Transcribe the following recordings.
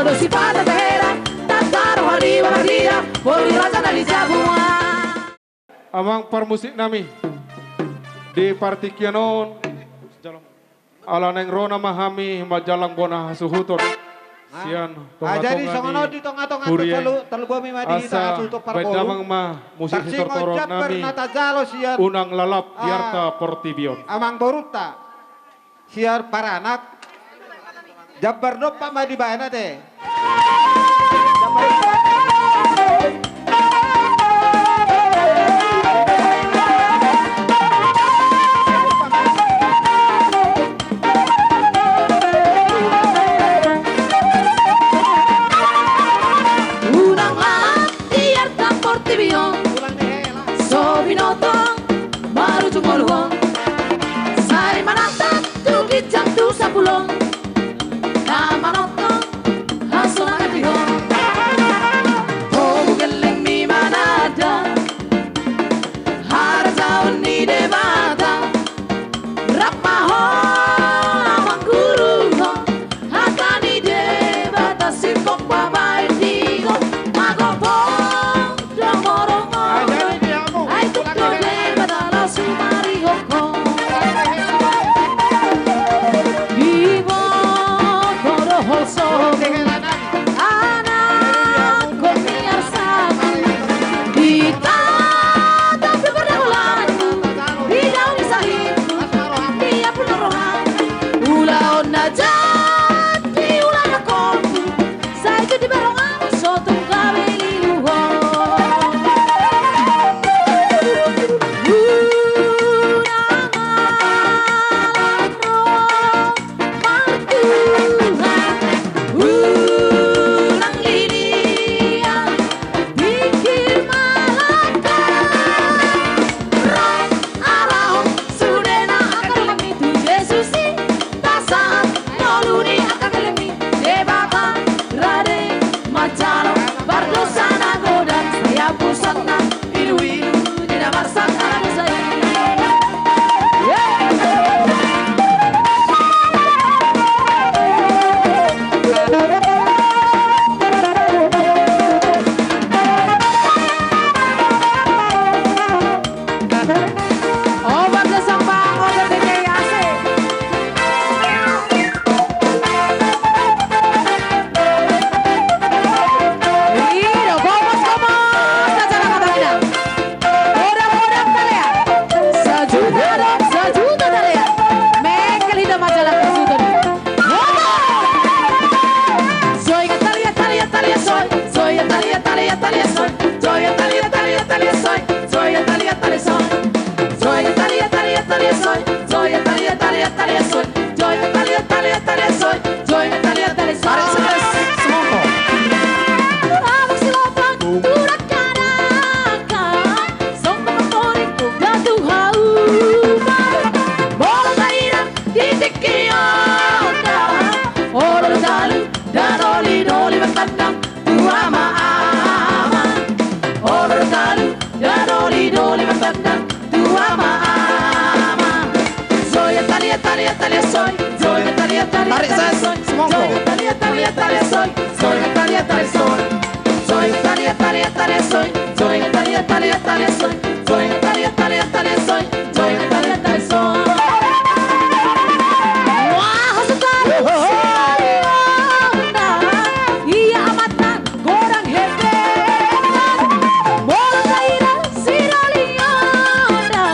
todo si pata tejera, tataro arriba partida, por el raza dari Jabua. Amang permusik nami di partikianon ala neng rona mahami majalang bona hasuhuton sian jadi songono di tong-tongan terlalu bumi madi kita asutuk parkour bedamang ma musik histortoron nami unang lalap diarta portibion amang boruta siar paranak jabar dopa madi bayana teh Sapulong, nama notong, hasil ngadihong. Tarik ses, semongko. Soy Italia, soy. Soy Italia, soy. Soy Italia, soy. Soy Italia, soy. Soy Italia, soy. Soy Italia, soy. Wah, sekali. Iya amatan, gorang hebat. Bola caída, siroliona.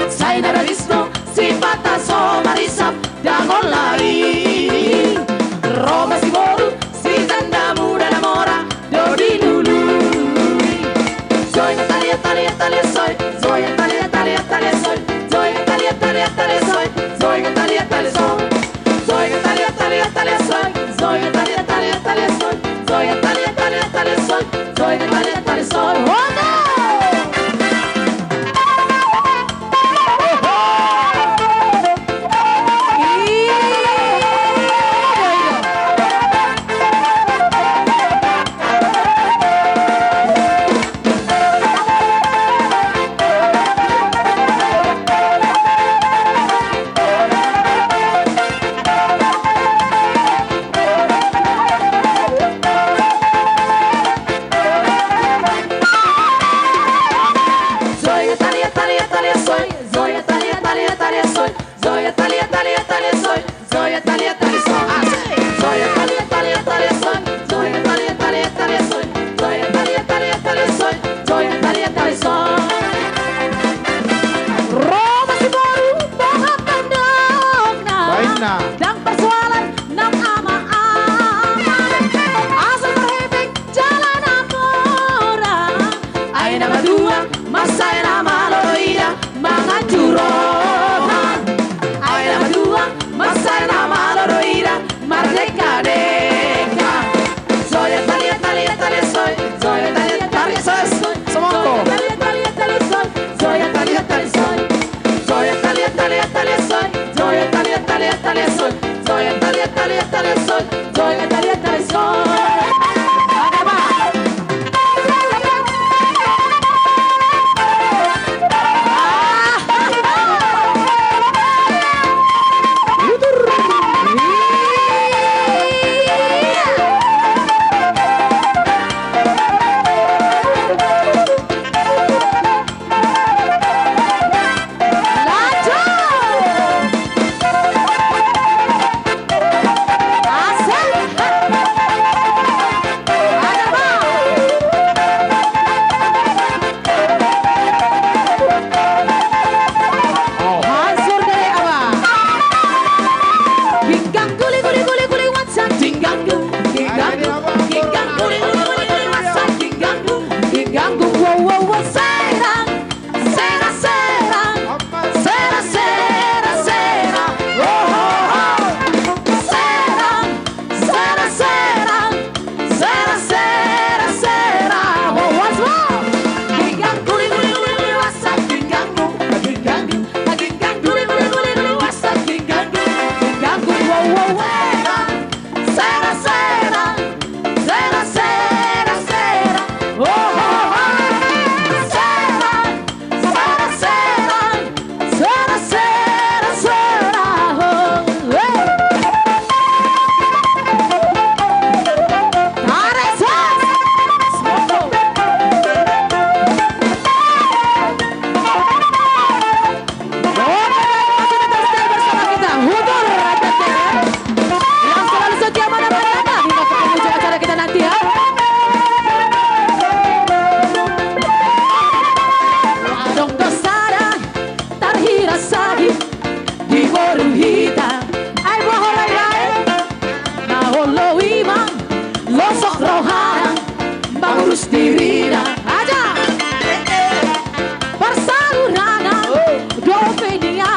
Sai dalla visto, si fatta so marisa, diamo lai. Roma si voru, si innamora, namora, dodi lulu. Soy Italia, soy. soy, soy Italieta del Sol. Acá va. Divina aja Barcelona Dovenia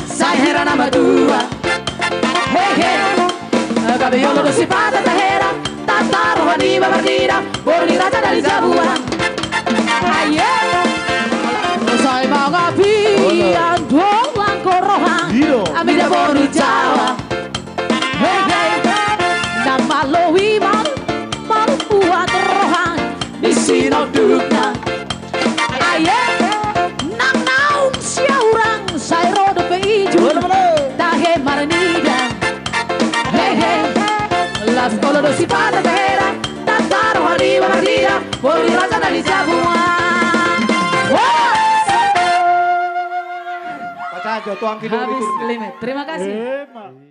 Saya nama dua Hey hey Cabello lo si fa da tahera Tata rohani babardina Borni raja dari Jabuan Aye Saya mga pian Doang korohan Amida boru Jawa Hey hey Nama lo iman Buat rohan di sino dugna aye nang naum siaurang sai rodo peiju tahe maranida hey hey las coloro si pada tahera tataro hariba maria por raja dari Jabuan Pacajo tuang kidung habis limit terima kasih